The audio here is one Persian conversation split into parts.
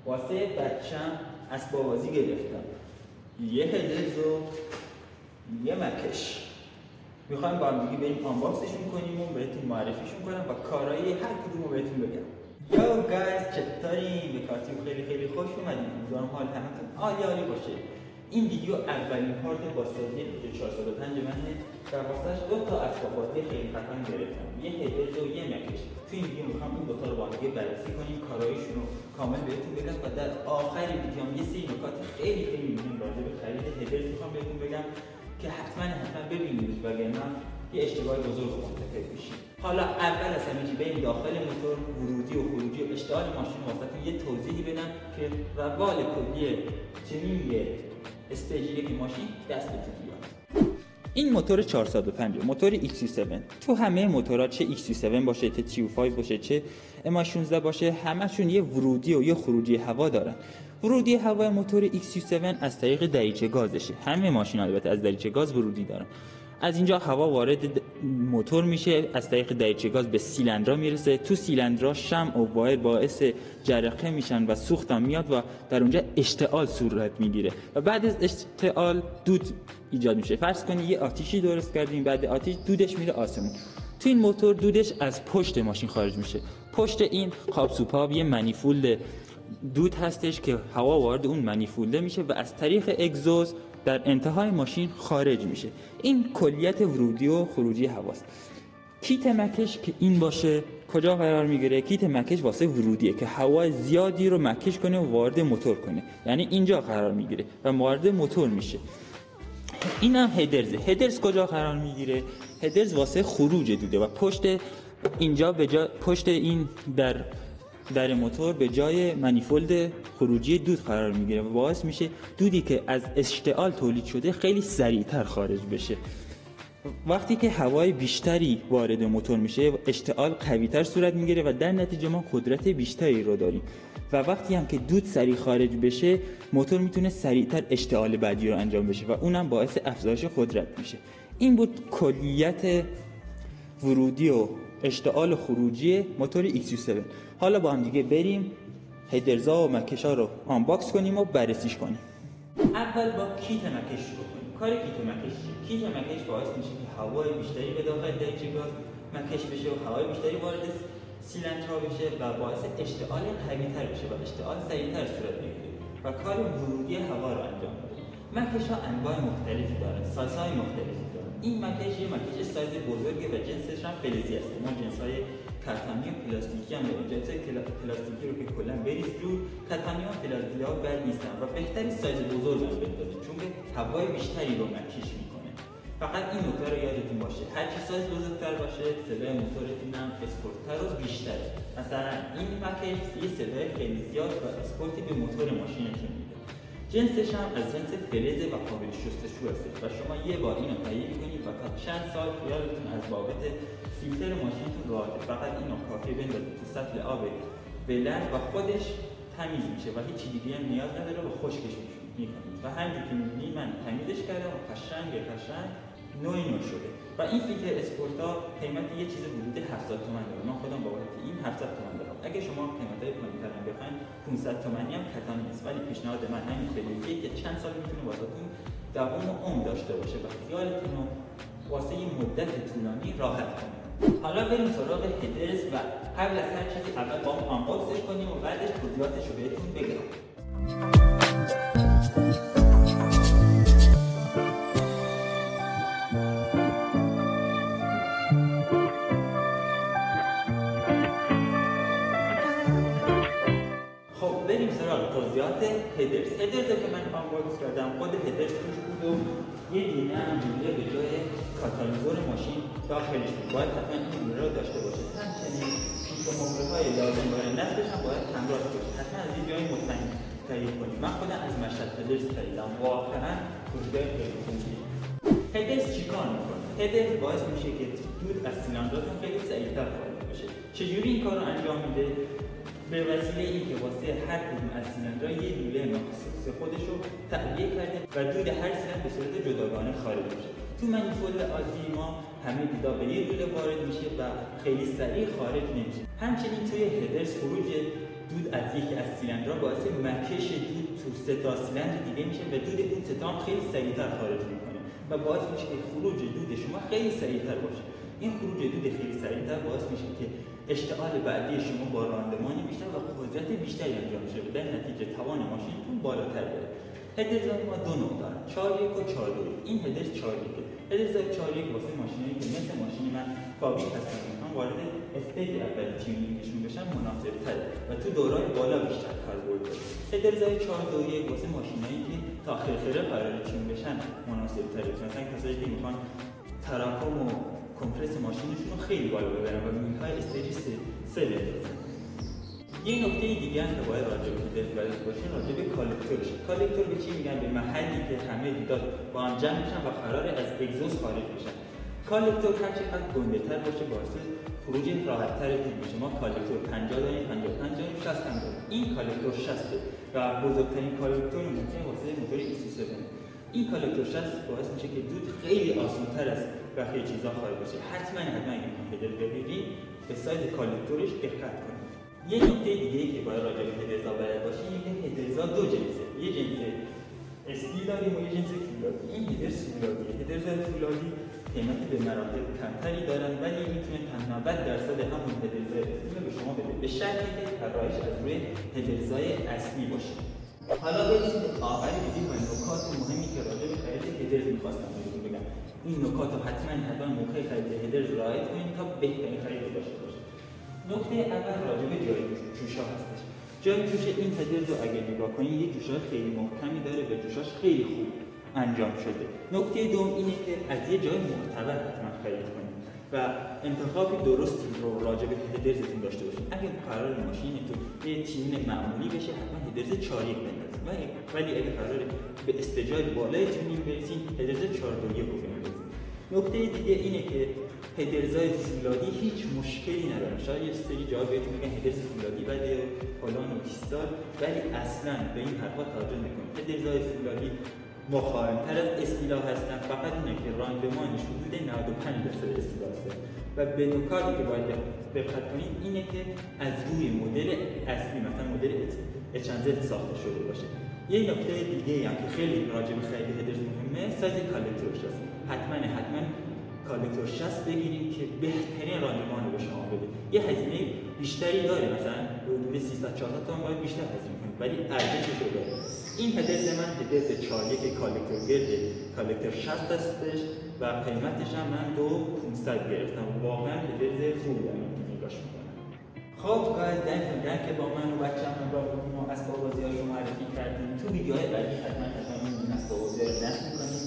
واسه بچم اسباب بازی گرفتم، یه هدرز و یه مکش. میخوایم با هم دیگه بریم آنباکسشون کنیم و بهتون معرفیشون کنم و کارایی هر کدومو بهتون بگم. یو گایز، چطورین؟ به کارتیم خیلی خوش اومدید. امیدوارم حال همتون عالی باشه. این ویدیو اولین پارت با سازی 405 منه و واسش 2 تا اسباب بازی خیلی خفن گرفتم، یه هدرز و یه مکش. تو این ویدیو میخوام این 2 تا رو با هم دیگه بررسی کنیم، کاراییشون رو کامل بهتون بگم و در آخر ویدیو یه سری نکات خیلی مهم راجع به خرید هدرز میخوام بهتون بگم که حتما ببینید وگرنه یه اشتباه بزرگ مرتکب میشید. حالا اول از همه چی بریم داخل موتور، ورودی و خروجی و اشتعال ماشین واسهتون یه توضیحی بدم که روال کلی چنین یه استیجی که ماشین دستتون بیاد. این موتور 405 موتور XC7. تو همه موتورها چه XC7 باشه، چه TU5 باشه، چه MA16 باشه، همشون یه ورودی و یه خروجی هوا دارن. ورودی هوا موتور XC7 از طریق دریچه گازشه. همه ماشین البته از دریچه گاز ورودی دارن. از اینجا هوا وارد موتور میشه، از طریق دریچه گاز به سیلندرها میرسه. تو سیلندرها شمع و وایر باعث جرقه میشن و سوخت هم میاد و در اونجا اشتعال صورت میگیره و بعد از اشتعال دود ایجاد میشه. فرض کنید یه آتیشی درست کردیم، بعد آتیش دودش میره آسمون. تو این موتور دودش از پشت ماشین خارج میشه. پشت این قاب سوپاب یه منیفولد دود هستش که هوا وارد اون منیفولده میشه و از طریق اگزوز در انتهای ماشین خارج میشه. این کلیت ورودی و خروجی هواست. کیت مکش که این باشه کجا قرار میگیره؟ کیت مکش واسه ورودیه که هوا زیادی رو مکش کنه و وارد موتور کنه، یعنی اینجا قرار میگیره و وارد موتور میشه. اینم هدرز. هدرز کجا قرار میگیره؟ هدرز واسه خروج دوده و پشت اینجا پشت این در موتور به جای منیفولد خروجی دود قرار میگیره و باعث میشه دودی که از اشتعال تولید شده خیلی سریعتر خارج بشه. وقتی که هوای بیشتری وارد موتور میشه اشتعال قویتر صورت میگیره و در نتیجه ما قدرت بیشتری رو داریم و وقتی هم که دود سریع خارج بشه موتور میتونه سریعتر اشتعال بعدی رو انجام بشه و اونم باعث افزایش قدرت میشه. این بود کلیت ورودی و اشتعال خروجی موتور XC7. حالا با هم دیگه بریم هدرزا و مکشا رو آنباکس کنیم و بررسیش کنیم. اول با کیت مکش شروع کنیم. کار کیت مکش چیه؟ کیت مکش باعث میشه که هوای بیشتری به داخل دریچه گاز مکش بشه و هوای بیشتری وارد سیلندرها بشه و باعث اشتعال قوی‌تر بشه و اشتعال سریعتر صورت بگیره و کار ورودی هوا رو انجام میده. مکش‌ها انواع مختلفی دارن، سایزهای مختلفی دارن. این مکش یه مکش سایز بزرگه و جنسش هم فلزی هست. ما جنس‌های کتانی و پلاستیکی هم داریم. جنس پلاستیکی رو که کلا بریز رو، کتانی و فلزی‌ها بد نیستن و بهتری سایز بزرگ هم بندازید چون که هوای بیشتری رو مکش میکنه. فقط این نکته رو یادتون باشه، هر چی سایز بزرگتر باشه صدای موتورتون هم اسپورت‌تر و بیشتره. مثلا این مکش یه صدای خیلی زیاد و اسپورتی به موتور ماشینتون میده. جنسش هم از جنس فلز و قابل شستشو هست و شما یه بار اینو تهیه کنید و تا چند سال خیالتون از بابت فیلتر ماشینتون راحته. فقط اینو کافیه بندازید تو سطل آب بلند و خودش تمیز میشه و هیچ دیگه هم نیاز نداره و خشکش میکنید و همینجوری که میبینید من تمیزش کردم و قشنگ نوعی شده. و این فیلتر اسپورتا قیمت یه چیز حدود 70 تومن داره. من خودم بابت این 70 تومن دارم. اگه شما قیمتای پایین‌تر هم بخواید 500 تومانی هم کتان نیست، ولی پیشنهاد من همین فلزیه که چند سال میتونه واسهتون دوام و عمر داشته باشه و خیالتون رو واسه این مدت طولانی راحت کنه. حالا بریم سراغ هدرز و قبل از هر چیزی اول با هم آنباکسش کنیم و بعدش توضیحاتش رو بهتون بگم. بریم سراغ توضیحات هدرز. هدرز که من آنباکس کردم خود هدرز توش بود و یه دونه هم جوله به جای کاتالیزور ماشین داخلش بود. باید حتما این جوله رو داشته باشه. همچنین پیک و مهره‌های لازم برای نصبش هم باید همراه باشه. حتما از این جای مطمئن تهیه کنید. من خودم از مشهد هدرز خریدم، واقعا پروژه خیلی خوبیه. هدرز چیکار میکنه؟ هدرز باعث میشه که دود از سیلندراتون خیلی سریعتر خارج بشه. چجوری این کار رو انجام میده؟ به وسیله اینکه واسه هر کدوم از سیلندرها یه لوله مخصوص خودش رو تعبیه کرده و دود هر سیلندر به صورت جداگانه خارج میشه. تو منیفولد عادی ما همه دودا به یه لوله وارد میشه و خیلی سریع خارج نمیشه. همچنین توی هدرز خروج دود از یکی از سیلندرها باعث مکش دود تو 3 تا سیلندر دیگه میشه و دود اون 3 تا هم خیلی سریعتر خارج میکنه و باعث میشه که خروج دود شما خیلی سریعتر باشه. این خروج دود خیلی سریعتر باعث میشه که اشتعال بعدی شما با راندمانی بیشتر و قدرت بیشتری انجام شه و در نتیجه توان ماشینتون بالاتر بره. هدرزای ما 2 نوع دارن، 4.1 و 4.2. این هدرز 4.1. هدرزای 4.1 واسه ماشینایی که مثل ماشین من فابریک هستن میخوان وارد استیج اول تیونینگشون بشن مناسب تره و تو دوران بالا بیشتر کاربرد داره. هدرزای 4.2 واسه ماشینایی که تا آخر قرار تیون بشن مناسب تره. مثلا کسایی که میخوان تراکم و کمپرس ماشینشون رو خیلی بالا ببرن و میخوان استیج 3 بندازن. یه نکته دیگه هم که باید راجع به هدرز بلد باشین راجع به کالکتورش. کالکتور به چی میگن؟ به محلی که همه دودات با هم جمع میشن و قرار از اگزوز خارج بشن. کالکتور هر چقدر گنده‌تر باشه باعث خروج راحت‌تر دود میشه. ما کالکتور 50 داریم، 55 داریم، 60 هم داریم. این کالکتور 60 و بزرگترین کالکتور ممکن واسه موتور EC7. این کالکتور 60 باعث میشه که دود خیلی آسان‌تر از بقیه چیزا خارج بشه. حتما اگه هدرز بگیرید به سایز کالکتورش دقت کنید. یه نکته دیگه که باید راجع به هدرزا بلد باشین اینه که هدرزا 2 جنسه. یه جنس استی داریم و یه جنس فولادی. این هدرز فولادیه. هدرزای فولادی قیمت به مراتب کمتری دارن ولی میتونه 90% همون هدرزای استی رو به شما بده به شرطی که طراحیش از روی هدرزای اصلی باشه. حالا برسیم به آخر ویدیو و نکات مهمی که راجع به خرید هدرز می‌خواستم بهتون بگم. این نکات رو حتما موقع خرید هدرز رعایت کنید تا بهترین خرید داشته باشید. نکته اول راجع به جای جوشا هستش. جای جوش این هدرز رو اگه نگاه کنید یه جوشای خیلی محکمی داره و جوشاش خیلی خوب انجام شده. نکته دوم اینه که از یه جای معتبر حتما خرید کنید و انتخاب درستی رو راجع به هدرزتون داشته باشید. اگه قرار ماشینتون یه تیمین معمولی بشه حتما هدرز 4.1 بندازید. ولی اگه قرار به استجاب بالای تیمین برسید هدرز 4.2 رو بندازید. نکته دیگه اینه که هدرزای فولادی هیچ مشکلی نداره. شاید یه سری جا بهتون میگن هدرز فولادی بده و فلان و بیستار ولی اصلا به این حرفا توجه نکنید. هدرزای فولادی مقاوم‌تر از استیلا هستن، فقط اینه که راندمانش حدود 95% استیلا هست و به نکاتی که باید دقت کنید اینه که از روی مدل اصلی مثلا مدل اچنزت ساخته شده باشه. یه نکته دیگه هم که خیلی راجع به خرید هدرز مهمه سایز کالکتورش هست. حتما کالکتور 60 بگیریم که بهترین راندمان رو به شما بده. یه هزینه بیشتری داره، مثلا حدود 300-400 تومان باید بیشتر هزینه کنید ولی ارزشش رو داره. این هدرز من هدرز 4.1 کالکتور گرد کالکتور 60 هستش و قیمتش هم من 2500 گرفتم. واقعا هدرز خوبی دارم که نگاش میکنم. خب گاید دمتون که با من و بچه‌م همراه بودیم و اسباب بازی‌هاشو معرفی کردیم. تو ویدیوهای بعدی حتما این اسباب بازی‌ها رو نصب می‌کنیم.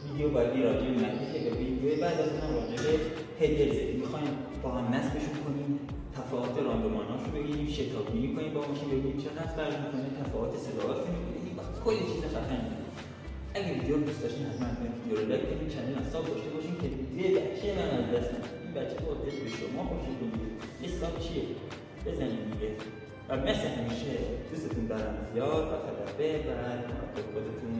ویدیو بعدی راجع به مکیشه و ویدیو بعد از اونم راجع به هدرز می‌خوایم با هم نصبشون کنیم، تفاوت راندماناشو بگیریم، شتابگیری کنیم با ماشین ببینیم چقدر فرق می‌کنه، تفاوت صداهاشون رو ببینیم و کلی چیز خفنی. اگه ویدیو دوست داشتین حتما ویدیو رو لایک کنید، کانال ساب داشته باشین که ویدیو بچه من از دست ندید. این بچه با دست به شما خوش میاد. یه ساب چیه؟ بزنید دیگه. و مثل همیشه دوستتون دارم زیاد و خدا ببرد. خودتون